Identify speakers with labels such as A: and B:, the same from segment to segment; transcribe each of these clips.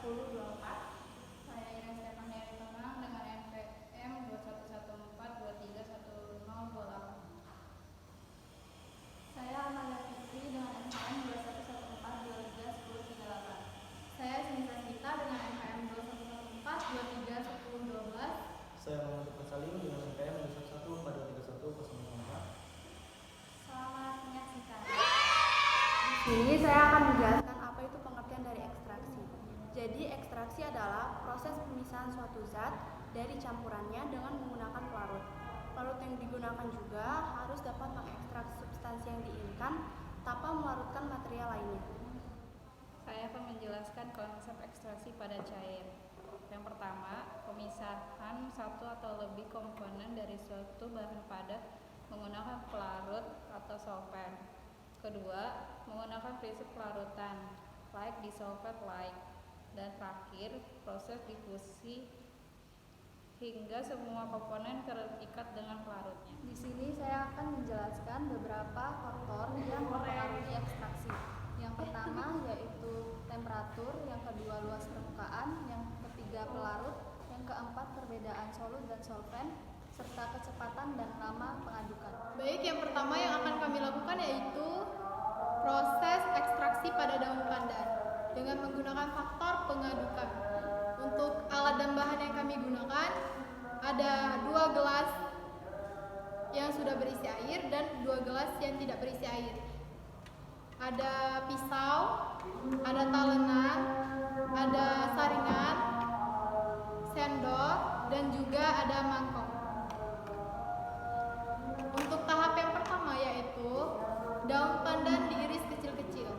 A: 1024.
B: Saya Ira Stefan dari Tonang dengan NPM 2114231028.
A: Saya Amalia Fitri dengan NPM 2114231038.
B: Saya Sinisa Sita dengan NPM 2114231012.
C: Saya Muhammad Salim dengan NPM 2114231004.
A: Selamat menyaksikan. Di sini saya akan menjelaskan apa itu pengertian dari ekstraksi. Jadi ekstraksi adalah proses pemisahan suatu zat dari campurannya dengan menggunakan pelarut. Pelarut yang digunakan juga harus dapat mengekstrak substansi yang diinginkan tanpa melarutkan material lainnya.
B: Saya akan menjelaskan konsep ekstraksi pada cair. Yang pertama, pemisahan satu atau lebih komponen dari suatu bahan padat menggunakan pelarut atau solvent. Kedua, menggunakan prinsip pelarutan, like disolved like. Dan terakhir, proses difusi hingga semua komponen terikat dengan pelarutnya.
A: Di sini saya akan menjelaskan beberapa faktor yang mempengaruhi ekstraksi. Yang pertama yaitu temperatur, yang kedua luas permukaan, yang ketiga pelarut, yang keempat perbedaan solut dan solvent, serta kecepatan dan lama pengadukan.
D: Baik, yang pertama yang akan kami lakukan yaitu proses ekstraksi pada daun pandan dengan menggunakan faktor pengadukan. Untuk alat dan bahan yang kami gunakan ada 2 gelas yang sudah berisi air dan 2 gelas yang tidak berisi air. Ada pisau, ada talenan, ada saringan, sendok, dan juga ada mangkok. Untuk tahap yang pertama yaitu daun pandan diiris kecil-kecil.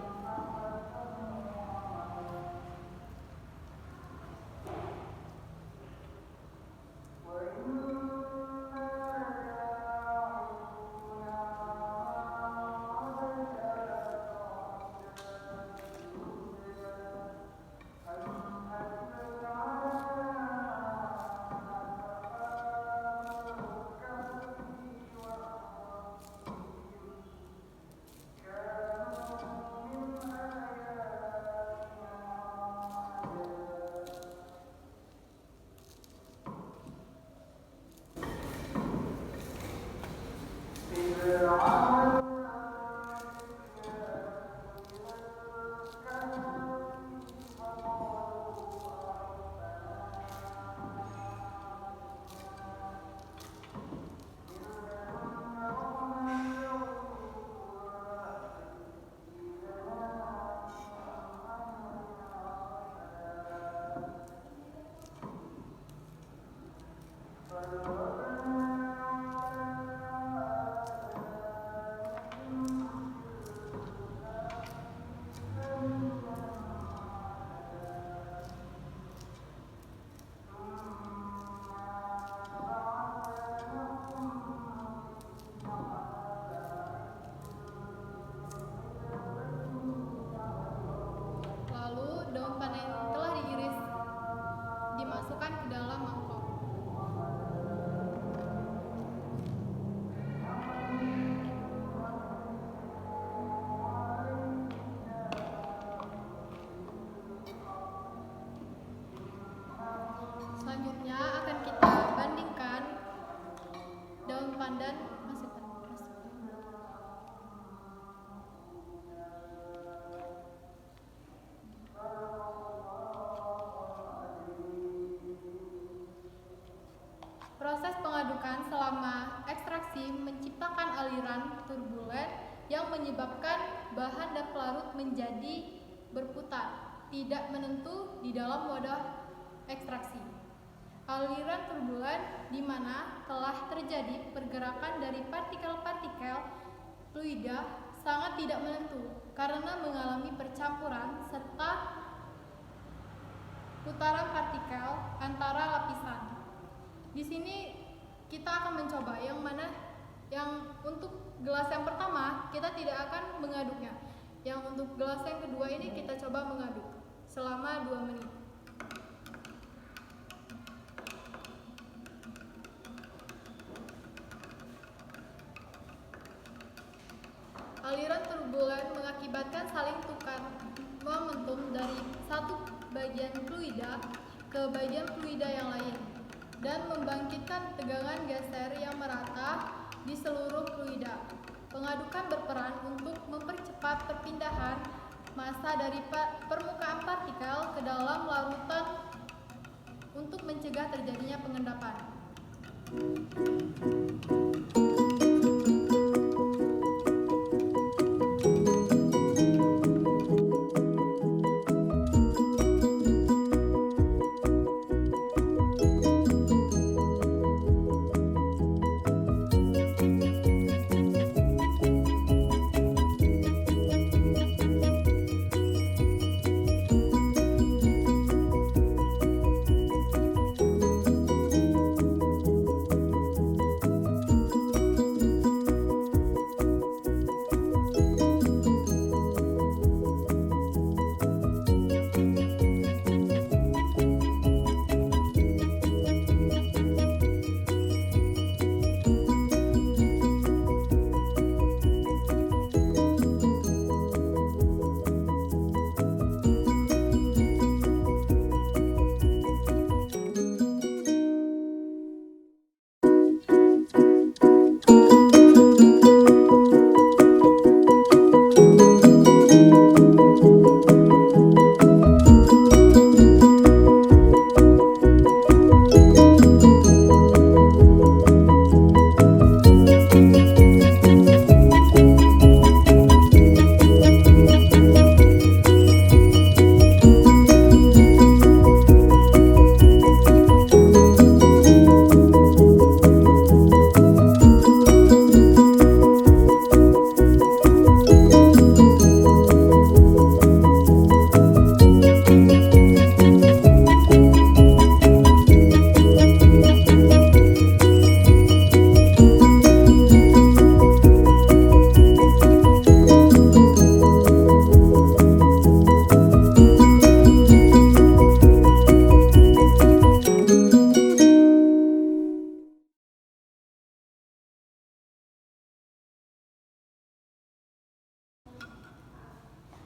D: Lalu daun pandan yang telah diiris dimasukkan ke dalam mangkok. Selanjutnya akan kita bandingkan daun pandan masukkan. Proses pengadukan selama ekstraksi menciptakan aliran turbulen yang menyebabkan bahan dan pelarut menjadi berputar, tidak menentu di dalam wadah ekstraksi. Aliran turbulen di mana telah terjadi pergerakan dari partikel-partikel fluida sangat tidak menentu karena mengalami percampuran serta putaran partikel antara lapisan. Di sini kita akan mencoba yang mana yang untuk gelas yang pertama kita tidak akan mengaduknya. Yang untuk gelas yang kedua ini kita coba mengaduk selama 2 menit. Aliran turbulen mengakibatkan saling tukar momentum dari satu bagian bagian fluida ke bagian fluida yang lain dan membangkitkan tegangan geser yang merata di seluruh fluida. Pengadukan berperan untuk mempercepat perpindahan massa dari permukaan partikel ke dalam larutan untuk mencegah terjadinya pengendapan.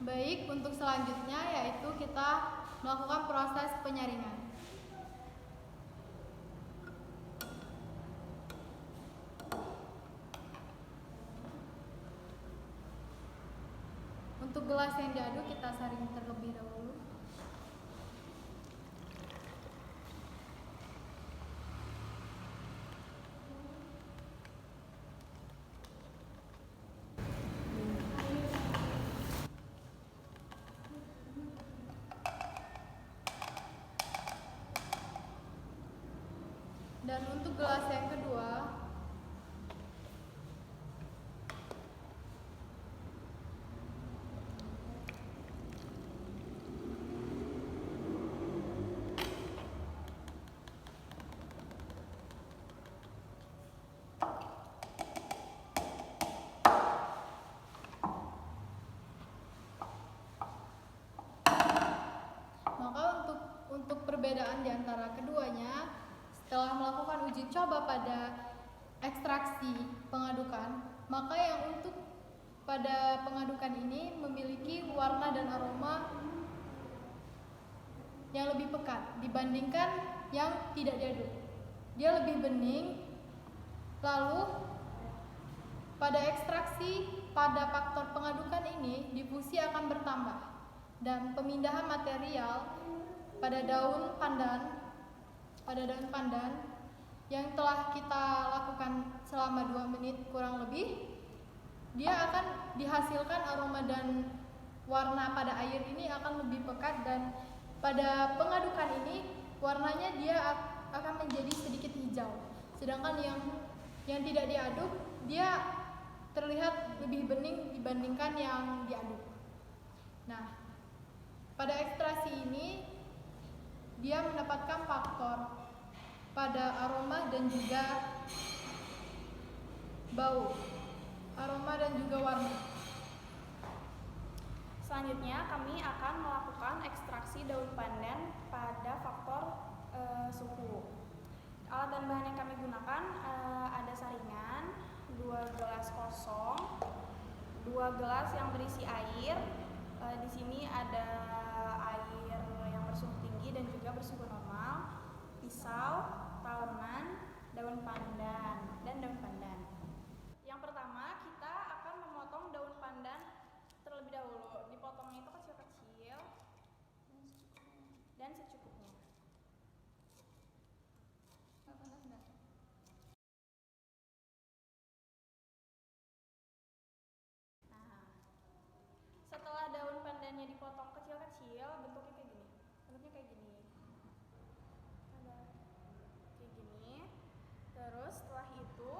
D: Baik, untuk selanjutnya yaitu kita melakukan proses penyaringan. Untuk gelas yang diaduk kita saring terlebih dahulu. Dan untuk gelas yang kedua, maka untuk perbedaan di antara keduanya, setelah melakukan uji coba pada ekstraksi pengadukan, maka yang untuk pada pengadukan ini memiliki warna dan aroma yang lebih pekat dibandingkan yang tidak diaduk. Dia lebih bening. Lalu pada ekstraksi pada faktor pengadukan ini difusi akan bertambah dan pemindahan material pada daun pandan yang telah kita lakukan selama 2 menit kurang lebih, dia akan dihasilkan aroma dan warna pada air ini akan lebih pekat, dan pada pengadukan ini warnanya dia akan menjadi sedikit hijau, sedangkan yang tidak diaduk dia terlihat lebih bening dibandingkan yang diaduk. Nah, pada ekstraksi ini dia mendapatkan faktor pada aroma dan juga bau, aroma dan juga warna.
A: Selanjutnya kami akan melakukan ekstraksi daun pandan pada faktor suhu. Alat dan bahan yang kami gunakan ada saringan, 2 gelas kosong, 2 gelas yang berisi air. Di sini ada air yang bersuhu bersuku normal, pisau, talenan, daun pandan, dan daun pandan. Yang pertama, kita akan memotong daun pandan terlebih dahulu. Dipotongnya itu kecil-kecil dan secukupnya. Nah, setelah daun pandannya dipotong kecil-kecil, bentuknya kayak gini. Bentuknya kayak gini. Ada kayak gini. Terus setelah itu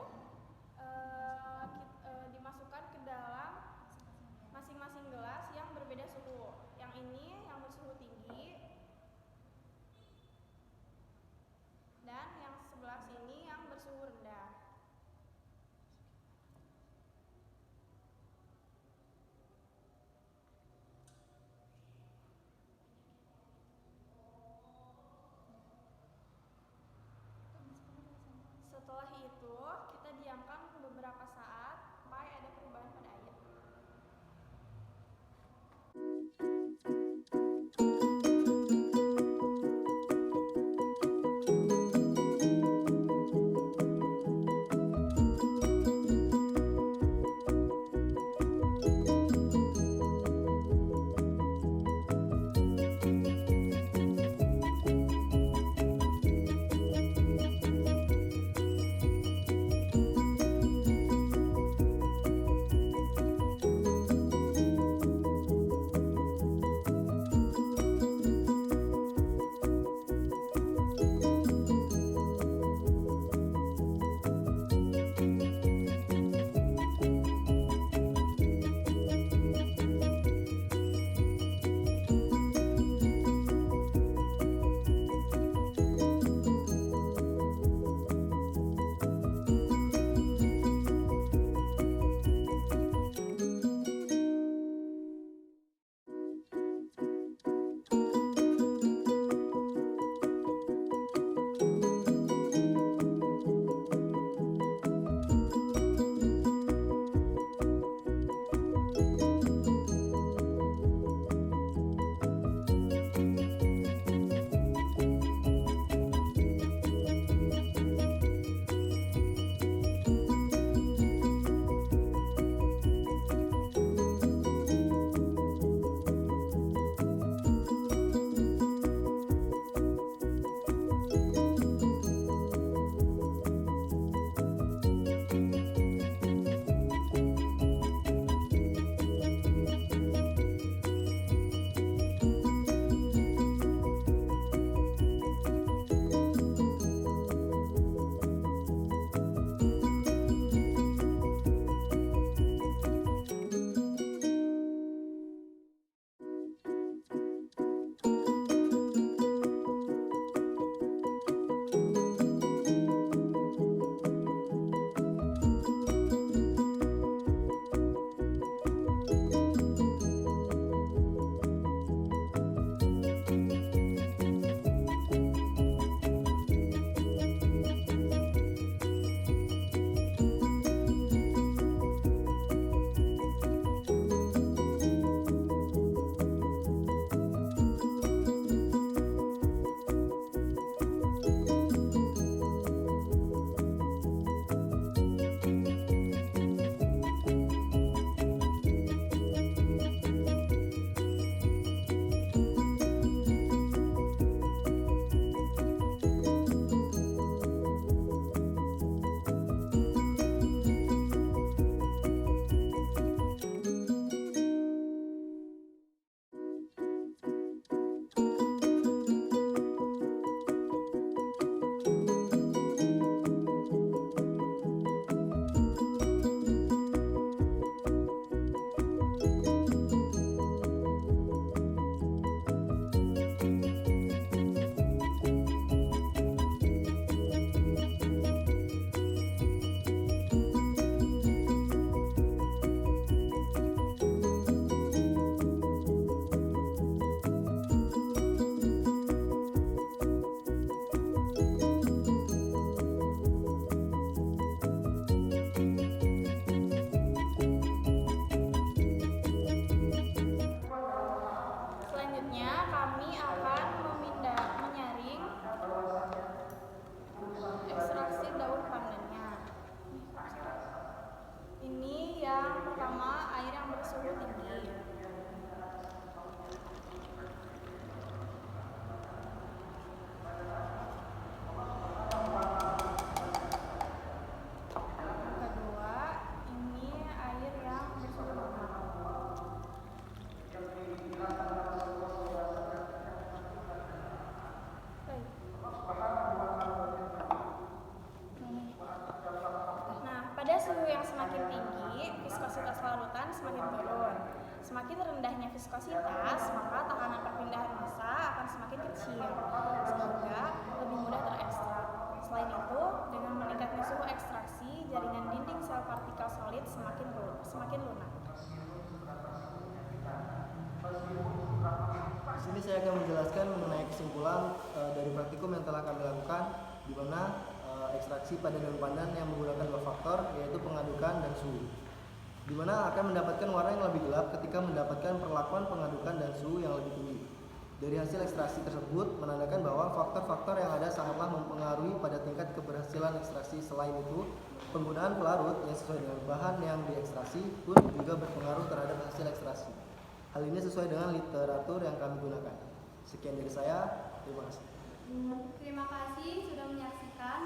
E: semakin tinggi, viskositas larutan semakin turun. Semakin rendahnya viskositas, maka tekanan perpindahan massa akan semakin kecil, sehingga lebih mudah terekstrak. Selain itu, dengan meningkatnya suhu ekstraksi, jaringan dinding sel partikel solid semakin lunak.
C: Di sini saya akan menjelaskan mengenai kesimpulan dari praktikum yang telah kami lakukan, di mana ekstraksi pada daun pandan yang menggunakan dua faktor, yaitu pengadukan dan suhu, di mana akan mendapatkan warna yang lebih gelap ketika mendapatkan perlakuan pengadukan dan suhu yang lebih tinggi. Dari hasil ekstraksi tersebut menandakan bahwa faktor-faktor yang ada sangatlah mempengaruhi pada tingkat keberhasilan ekstraksi. Selain itu, penggunaan pelarut yang sesuai dengan bahan yang diekstraksi pun juga berpengaruh terhadap hasil ekstraksi. Hal ini sesuai dengan literatur yang kami gunakan. Sekian dari saya, terima kasih.
A: Terima kasih sudah menyaksikan